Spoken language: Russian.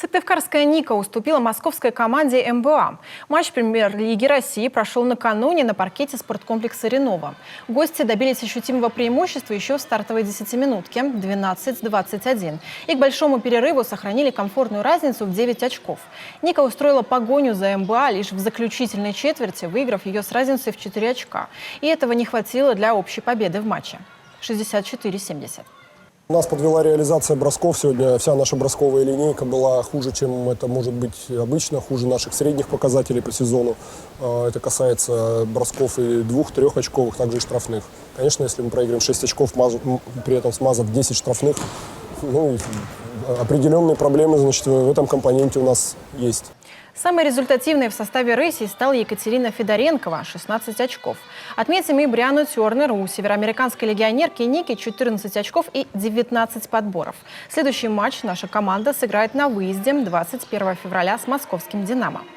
Сыктывкарская «Ника» уступила московской команде МБА. Матч премьер-лиги России прошел накануне на паркете спорткомплекса «Ренова». Гости добились ощутимого преимущества еще в стартовой 10-минутке – 12-21. И к большому перерыву сохранили комфортную разницу в 9 очков. «Ника» устроила погоню за МБА лишь в заключительной четверти, выиграв ее с разницей в 4 очка. И этого не хватило для общей победы в матче – 64-70. Нас подвела реализация бросков. Сегодня вся наша бросковая линейка была хуже, чем это может быть обычно, хуже наших средних показателей по сезону. Это касается бросков и 2-3 очковых, также и штрафных. Конечно, если мы проиграем 6 очков, при этом смазав 10 штрафных, определенные проблемы, значит, в этом компоненте у нас есть. Самой результативной в составе рыси стала Екатерина Федоренкова – 16 очков. Отметим и Бриану Тернер. У североамериканской легионерки Ники 14 очков и 19 подборов. Следующий матч наша команда сыграет на выезде 21 февраля с московским «Динамо».